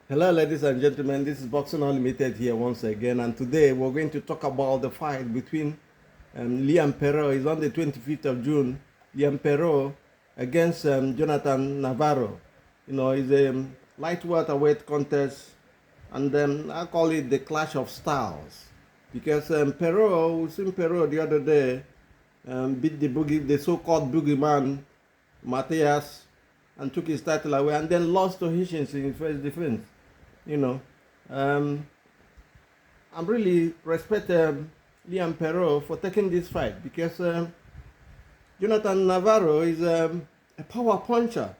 Hello, ladies and gentlemen. This is Boxing Unlimited here once again, and today we're going to talk about the fight between Liam Perot. It's on the 25th of June. Liam Perot against Jonathan Navarro. It's a light welterweight contest, and I call it the clash of styles because Perot, we seen Perot the other day beat the so-called boogeyman Matthias, and took his title away, and then lost to Hitchins in his first defense. You know, um, I'm really respect Liam Perot for taking this fight because Jonathan Navarro is a power puncher.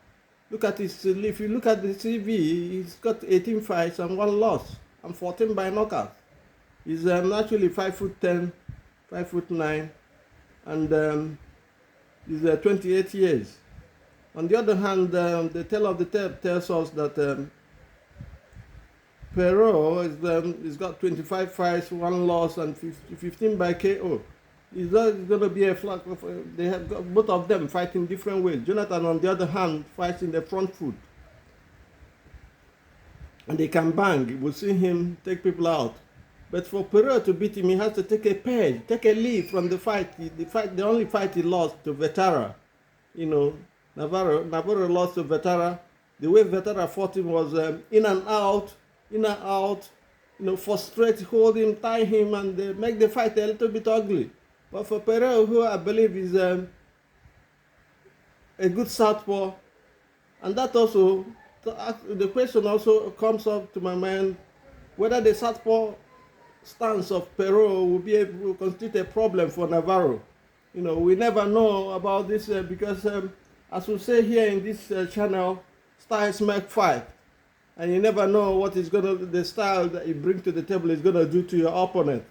Look at his, if you look at the CV, he's got 18 fights and 1 loss and 14 by knockout. He's actually 5'10", 5'9", and he's 28 years. On the other hand, the tale of the tape tells us that Perot he's got 25 fights, 1 loss, and 15 by KO. It's going to be a flag. They have got both of them fighting different ways. Jonathan, on the other hand, fights in the front foot, and they can bang. We'll see him take people out. But for Perot to beat him, he has to take a page, take a lead from the fight. The only fight he lost to Vetara, Navarro lost to Vetara. The way Vetara fought him was in and out, frustrate, hold him, tie him, and make the fight a little bit ugly. But for Perot, who I believe is a good southpaw, and that also, the question also comes up to my mind, whether the southpaw stance of Perot will constitute a problem for Navarro. We never know about this because, as we say here in this channel, styles make fight. And you never know what is the style that you bring to the table is gonna do to your opponent.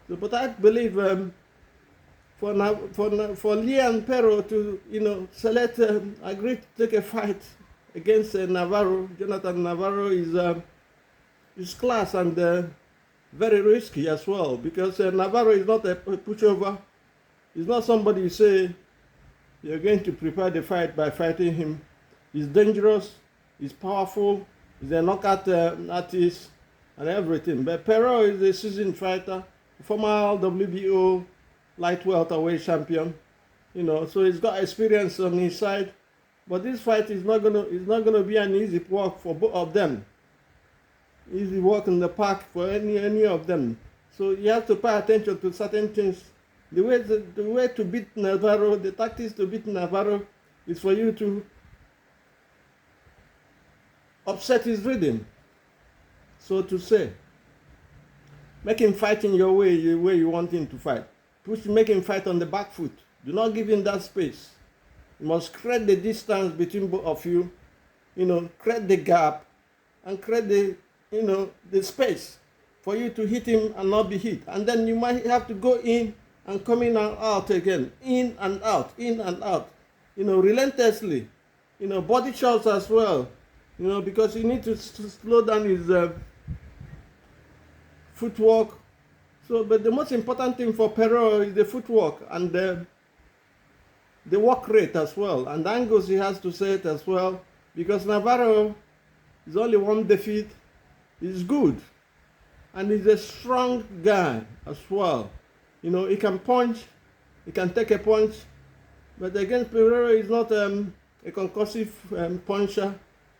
So, but I believe for Liam Perot to select, agree to take a fight against Navarro. Jonathan Navarro is class and very risky as well because Navarro is not a pushover. He's not somebody you say you're going to prepare the fight by fighting him. He's dangerous. He's powerful. He's a knockout artist and everything. But Perot is a seasoned fighter, former WBO light welterweight champion. So he's got experience on his side. But this fight is not gonna be an easy walk for both of them. Easy walk in the park for any of them. So you have to pay attention to certain things. The way to beat Navarro, the tactics to beat Navarro is for you to upset his rhythm, so to say. Make him fight in your way, the way you want him to fight. Make him fight on the back foot. Do not give him that space. You must create the distance between both of you. Create the gap and create the space for you to hit him and not be hit. And then you might have to go in and come in and out again, in and out, relentlessly. Body shots as well. Because you need to slow down his footwork. But the most important thing for Perot is the footwork and the work rate as well, and the angles he has to set as well. Because Navarro is only one defeat. He's good, and he's a strong guy as well. He can punch, he can take a punch, but against Perot, he's not a concussive puncher.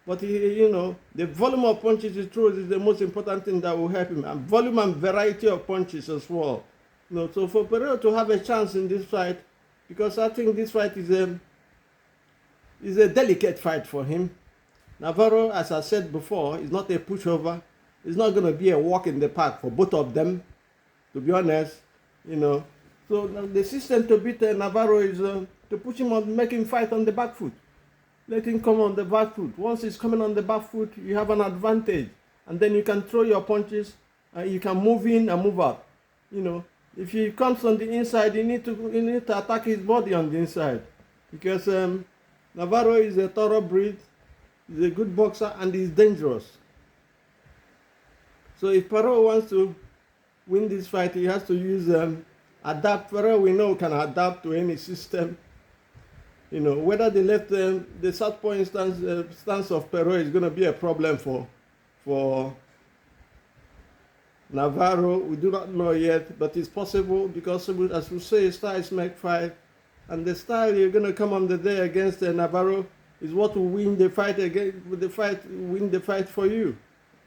But the volume of punches he throws is the most important thing that will help him, and volume and variety of punches as well. So for Perot to have a chance in this fight, because I think this fight is a delicate fight for him. Navarro, as I said before, is not a pushover. It's not going to be a walk in the park for both of them, to be honest. So the system to beat Navarro is to push him on, make him fight on the back foot. Let him come on the back foot. Once he's coming on the back foot, you have an advantage. And then you can throw your punches and you can move in and move out. If he comes on the inside, you need to attack his body on the inside. Because Navarro is a thoroughbred, he's a good boxer, and he's dangerous. So if Perot wants to win this fight, he has to use adapt. Perot, we know, can adapt to any system. Whether the southpaw stance of Perot is going to be a problem for for Navarro. We do not know yet, but it's possible because, as we say, styles make fight, and the style you're going to come on the day against Navarro is what will win the fight win the fight for you.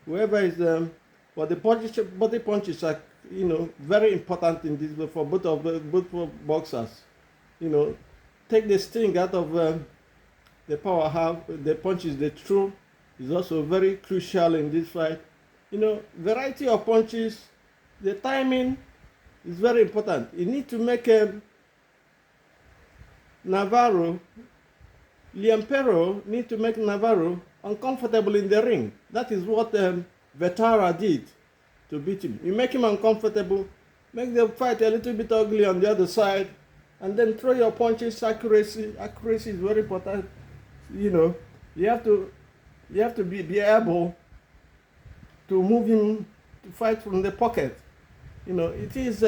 Whoever is but the body punches are very important in this for both boxers. Take the sting out of the power the punches they throw is also very crucial in this fight. Variety of punches, the timing is very important. You need to make Paro need to make Navarro uncomfortable in the ring. That is what Welterweight did to beat him. You make him uncomfortable, make the fight a little bit ugly on the other side, and then throw your punches. Accuracy is very important. You have to be able to move him to fight from the pocket. It is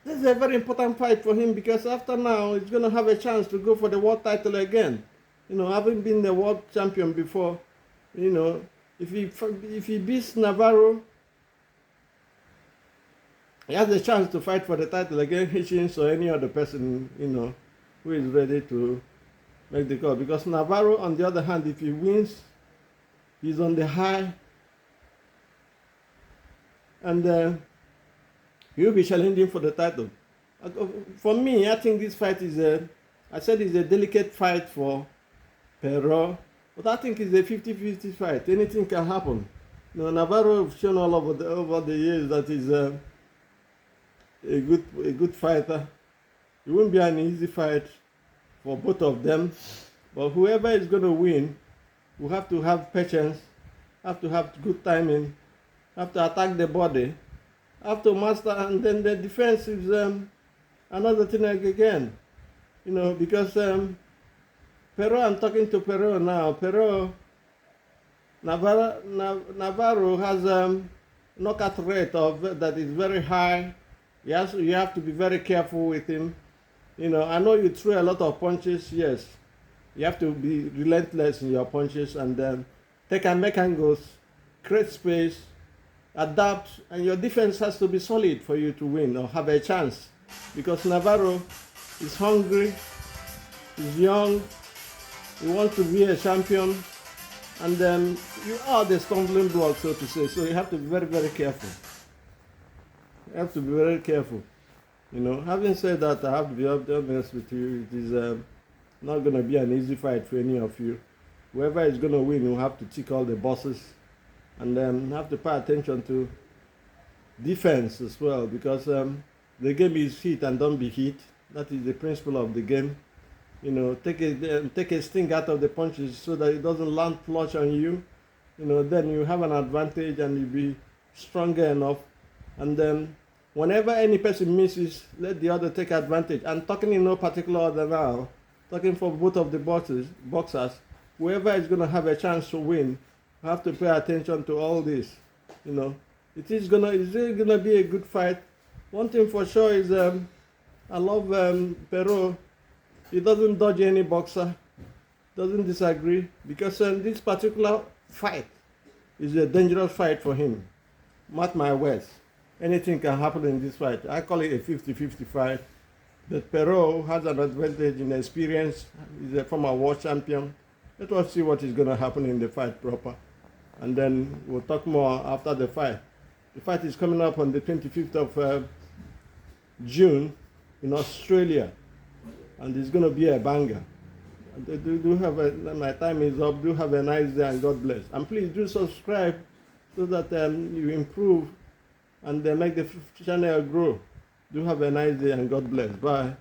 this is a very important fight for him, because after now he's going to have a chance to go for the world title again. Having been the world champion before, if he beats Navarro, he has a chance to fight for the title against Hitchins or any other person, who is ready to make the call. Because Navarro, on the other hand, if he wins, he's on the high, and he'll be challenging for the title. For me, I think this fight is it's a delicate fight for Paro, but I think it's a 50-50 fight. Anything can happen. Navarro has shown all over the years that he's a good fighter. It won't be an easy fight for both of them, but whoever is going to win will have to have patience, have to have good timing, have to attack the body, have to master, and then the defense is another thing again. Because Paro, I'm talking to Paro now. Navarro has knockout rate that is very high. You have to be very careful with him. I know you throw a lot of punches, yes. You have to be relentless in your punches, and then take and make angles, create space, adapt, and your defense has to be solid for you to win or have a chance. Because Navarro is hungry, he's young, he wants to be a champion, and then you are the stumbling block, so to say. So you have to be very, very careful. You have to be very careful. Having said that, I have to be honest with you. It is not going to be an easy fight for any of you. Whoever is going to win will have to tick all the boxes, and then have to pay attention to defense as well, because the game is hit and don't be hit. That is the principle of the game. Take a sting out of the punches so that it doesn't land flush on you. Then you have an advantage and you'll be stronger enough. And then whenever any person misses, let the other take advantage. I'm talking in no particular order now. Talking for both of the boxers. Whoever is going to have a chance to win, have to pay attention to all this. It's really gonna be a good fight. One thing for sure is I love Paro. He doesn't dodge any boxer, doesn't disagree, because this particular fight is a dangerous fight for him. Mark my words. Anything can happen in this fight. I call it a 50-50 fight. But Paro has an advantage in experience. He's a former world champion. Let us see what is going to happen in the fight proper. And then we'll talk more after the fight. The fight is coming up on the 25th of June in Australia. And it's going to be a banger. My time is up. Do have a nice day and God bless. And please do subscribe so that you improve and make the channel grow. Do have a nice day and God bless. Bye.